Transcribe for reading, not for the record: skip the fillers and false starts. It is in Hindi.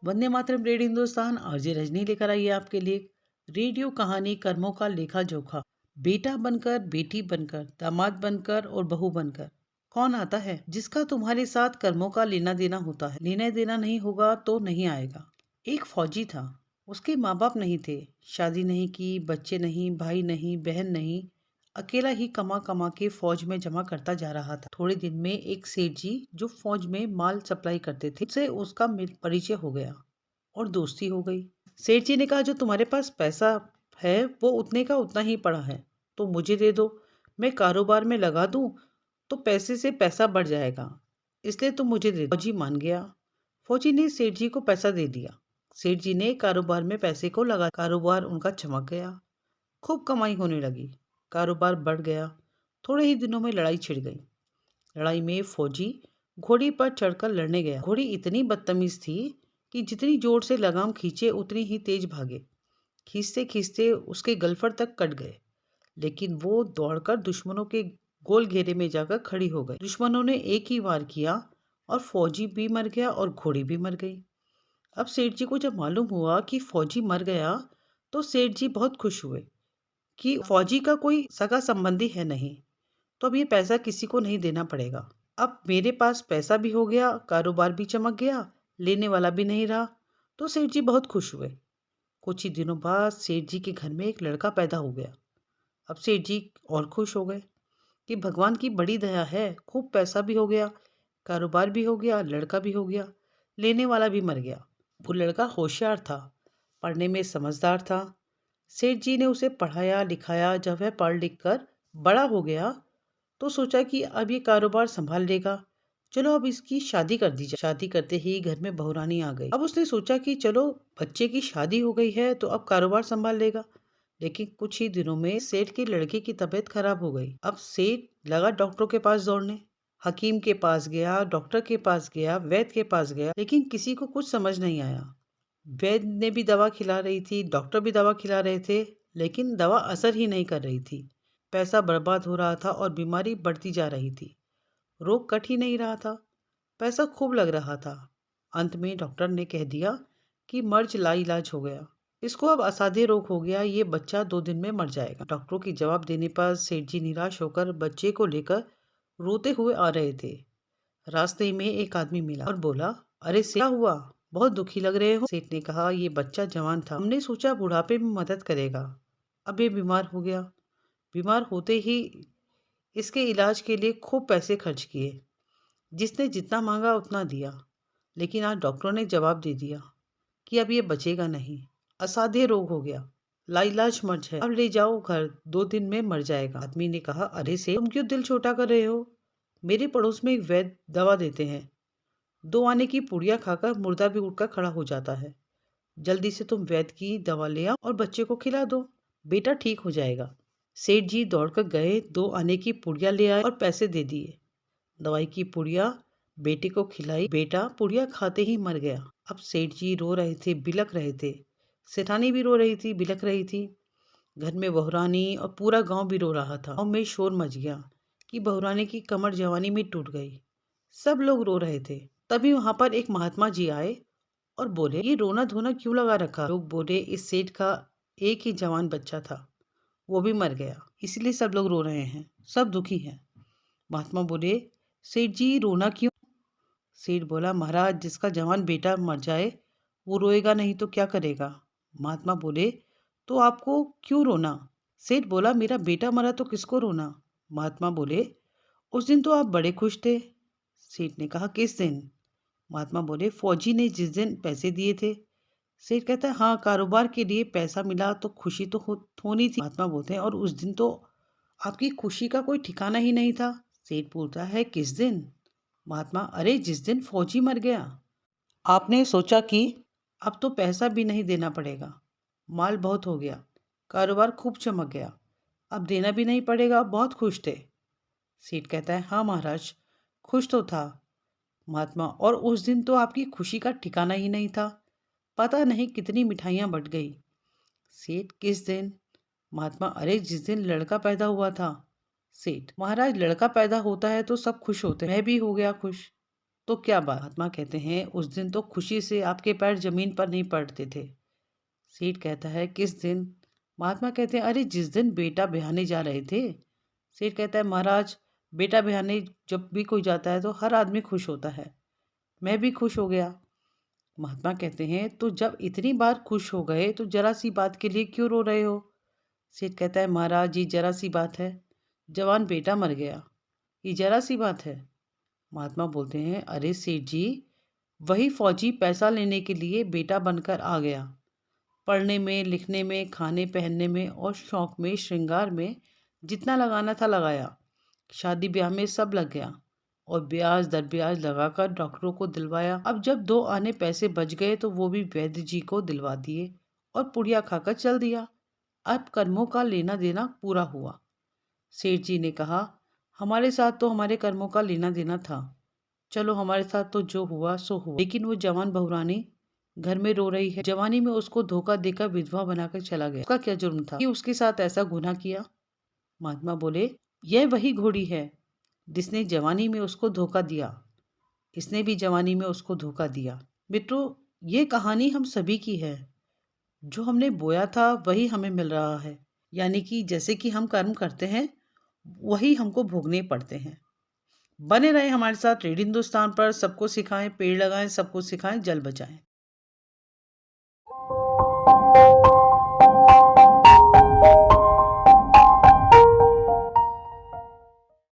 वंदे मातरम रेडियो हिंदुस्तान आरजे रजनी लेकर आई है आपके लिए रेडियो कहानी कर्मों का लेखा जोखा। बेटा बनकर, बेटी बनकर, दामाद बनकर और बहू बनकर कौन आता है जिसका तुम्हारे साथ कर्मों का लेना देना होता है। लेना देना नहीं होगा तो नहीं आएगा। एक फौजी था, उसके माँ बाप नहीं थे, शादी नहीं की, बच्चे नहीं, भाई नहीं, बहन नहीं, अकेला ही कमा कमा के फौज में जमा करता जा रहा था। थोड़े दिन में एक सेठ जी जो फौज में माल सप्लाई करते थे, उससे उसका परिचय हो गया और दोस्ती हो गई। सेठ जी ने कहा, जो तुम्हारे पास पैसा है वो उतने का उतना ही पड़ा है, तो मुझे दे दो, मैं कारोबार में लगा दूं तो पैसे से पैसा बढ़ जाएगा, इसलिए तुम मुझे दे दो। फौजी मान गया। फौजी ने सेठ जी को पैसा दे दिया। सेठ जी ने कारोबार में पैसे को लगा, कारोबार उनका चमक गया, खूब कमाई होने लगी, कारोबार बढ़ गया। थोड़े ही दिनों में लड़ाई छिड़ गई। लड़ाई में फौजी घोड़ी पर चढ़कर लड़ने गया। घोड़ी इतनी बदतमीज थी कि जितनी जोर से लगाम खींचे उतनी ही तेज भागे। खींचते खींचते उसके गलफर तक कट गए, लेकिन वो दौड़कर दुश्मनों के गोल घेरे में जाकर खड़ी हो गई। दुश्मनों ने एक ही वार किया और फौजी भी मर गया और घोड़ी भी मर गई। अब सेठ जी को जब मालूम हुआ कि फौजी मर गया तो सेठ जी बहुत खुश हुए कि फौजी का कोई सगा संबंधी है नहीं, तो अब ये पैसा किसी को नहीं देना पड़ेगा। अब मेरे पास पैसा भी हो गया, कारोबार भी चमक गया, लेने वाला भी नहीं रहा। तो सेठ जी बहुत खुश हुए। कुछ ही दिनों बाद सेठ जी के घर में एक लड़का पैदा हो गया। अब सेठ जी और खुश हो गए कि भगवान की बड़ी दया है, खूब पैसा भी हो गया, कारोबार भी हो गया, लड़का भी हो गया, लेने वाला भी मर गया। वो लड़का होशियार था, पढ़ने में समझदार था। सेठ जी ने उसे पढ़ाया लिखाया। जब वह पढ़ लिख कर बड़ा हो गया तो सोचा कि अब ये कारोबार संभाल लेगा, चलो अब इसकी शादी कर दी जाए। शादी करते ही घर में बहुरानी आ गई। अब उसने सोचा कि चलो बच्चे की शादी हो गई है तो अब कारोबार संभाल लेगा। लेकिन कुछ ही दिनों में सेठ के लड़के की तबीयत खराब हो गई। अब सेठ लगा डॉक्टरों के पास दौड़ने, हकीम के पास गया, डॉक्टर के पास गया, वैद्य के पास गया, लेकिन किसी को कुछ समझ नहीं आया। वैद्य ने भी दवा खिला रही थी, डॉक्टर भी दवा खिला रहे थे, लेकिन दवा असर ही नहीं कर रही थी। पैसा बर्बाद हो रहा था और बीमारी बढ़ती जा रही थी। रोग कट ही नहीं रहा था, पैसा खूब लग रहा था। अंत में डॉक्टर ने कह दिया कि मर्ज लाइलाज हो गया, इसको अब असाध्य रोग हो गया, ये बच्चा 2 दिन में मर जाएगा। डॉक्टरों के जवाब देने पर सेठ जी निराश होकर बच्चे को लेकर रोते हुए आ रहे थे। रास्ते में एक आदमी मिला और बोला, अरे सेठ क्या हुआ, बहुत दुखी लग रहे हो। सेठ ने कहा, ये बच्चा जवान था, हमने सोचा बुढ़ापे में मदद करेगा, अब ये बीमार हो गया। बीमार होते ही इसके इलाज के लिए खूब पैसे खर्च किए, जिसने जितना मांगा उतना दिया, लेकिन आज डॉक्टरों ने जवाब दे दिया कि अब ये बचेगा नहीं, असाध्य रोग हो गया, लाइलाज मर्ज है, अब ले जाओ घर, 2 दिन में मर जाएगा। आदमी ने कहा, अरे से तुम क्यों दिल छोटा कर रहे हो, मेरे पड़ोस में एक वैद्य दवा देते हैं, 2 आने की पुड़िया खाकर मुर्दा भी उठकर खड़ा हो जाता है। जल्दी से तुम वैद्य की दवा ले आओ और बच्चे को खिला दो, बेटा ठीक हो जाएगा। सेठ जी दौड़कर गए, 2 आने की पुड़िया ले आए और पैसे दे दिए। दवाई की पुड़िया बेटे को खिलाई, बेटा पुड़िया खाते ही मर गया। अब सेठ जी रो रहे थे, बिलख रहे थे, सेठानी भी रो रही थी, बिलख रही थी। घर में बहुरानी और पूरा गांव भी रो रहा था। गांव में शोर मच गया कि बहुरानी की कमर जवानी में टूट गई। सब लोग रो रहे थे। तभी वहां पर एक महात्मा जी आए और बोले, ये रोना धोना क्यों लगा रखा। लोग बोले, इस सेठ का एक ही जवान बच्चा था, वो भी मर गया, इसलिए सब लोग रो रहे हैं, सब दुखी हैं। महात्मा बोले, सेठ जी रोना क्यों। सेठ बोला, महाराज जिसका जवान बेटा मर जाए वो रोएगा नहीं तो क्या करेगा। महात्मा बोले, तो आपको क्यों रोना। सेठ बोला, मेरा बेटा मरा तो किसको रोना। महात्मा बोले, उस दिन तो आप बड़े खुश थे। सेठ ने कहा, किस दिन। महात्मा बोले, फौजी ने जिस दिन पैसे दिए थे। सेठ कहता है, हाँ कारोबार के लिए पैसा मिला तो खुशी तो होनी थी। महात्मा बोलते हैं, और उस दिन तो आपकी खुशी का कोई ठिकाना ही नहीं था। सेठ बोलता है, किस दिन। महात्मा, अरे जिस दिन फौजी मर गया। आपने सोचा कि अब तो पैसा भी नहीं देना पड़ेगा, माल बहुत हो गया, कारोबार खूब चमक गया, अब देना भी नहीं पड़ेगा, बहुत खुश थे। सेठ कहता है, हाँ महाराज खुश तो था। महात्मा, और उस दिन तो आपकी खुशी का ठिकाना ही नहीं था, पता नहीं कितनी मिठाइयाँ बट गई। सेठ, किस दिन। महात्मा, अरे जिस दिन लड़का पैदा हुआ था। सेठ, महाराज लड़का पैदा होता है तो सब खुश होते हैं, मैं भी हो गया खुश, तो क्या बात? महात्मा कहते हैं, उस दिन तो खुशी से आपके पैर जमीन पर नहीं पड़ते थे। सेठ कहता है, किस दिन? महात्मा कहते हैं, अरे जिस दिन बेटा ब्याहने जा रहे थे। सेठ कहता है, महाराज, बेटा ब्याहने जब भी कोई जाता है तो हर आदमी खुश होता है। मैं भी खुश हो गया। महात्मा कहते हैं, तो जब इतनी बार खुश हो गए तो जरा सी बात के लिए क्यों रो रहे हो? सेठ कहता है, महाराज, ये जरा सी बात है, जवान बेटा मर गया, ये जरा सी बात है। महात्मा बोलते हैं, अरे सेठ जी, वही फौजी पैसा लेने के लिए बेटा बनकर आ गया। पढ़ने में, लिखने में, खाने पहनने में और शौक में, श्रृंगार में जितना लगाना था लगाया। शादी ब्याह में सब लग गया और ब्याज दर ब्याज लगाकर डॉक्टरों को दिलवाया। अब जब 2 आने पैसे बच गए तो वो भी वैद्य जी को दिलवा दिए और पुड़िया खाकर चल दिया। अब कर्मों का लेना देना पूरा हुआ। सेठ जी ने कहा, हमारे साथ तो हमारे कर्मों का लेना देना था, चलो हमारे साथ तो जो हुआ सो हुआ। लेकिन वो जवान बहुरानी घर में रो रही है। जवानी में उसको धोखा देकर विधवा बनाकर चला गया। उसका क्या जुर्म था कि उसके साथ ऐसा गुनाह किया? महात्मा बोले, यह वही घोड़ी है जिसने जवानी में उसको धोखा दिया। इसने भी जवानी में उसको धोखा दिया। मित्रों, ये कहानी हम सभी की है। जो हमने बोया था वही हमें मिल रहा है। यानी कि जैसे कि हम कर्म करते हैं वही हमको भोगने पड़ते हैं। बने रहे हमारे साथ रेडियो हिंदुस्तान पर। सबको सिखाएं, पेड़ लगाएं, सबको सिखाएं, जल बचाएं।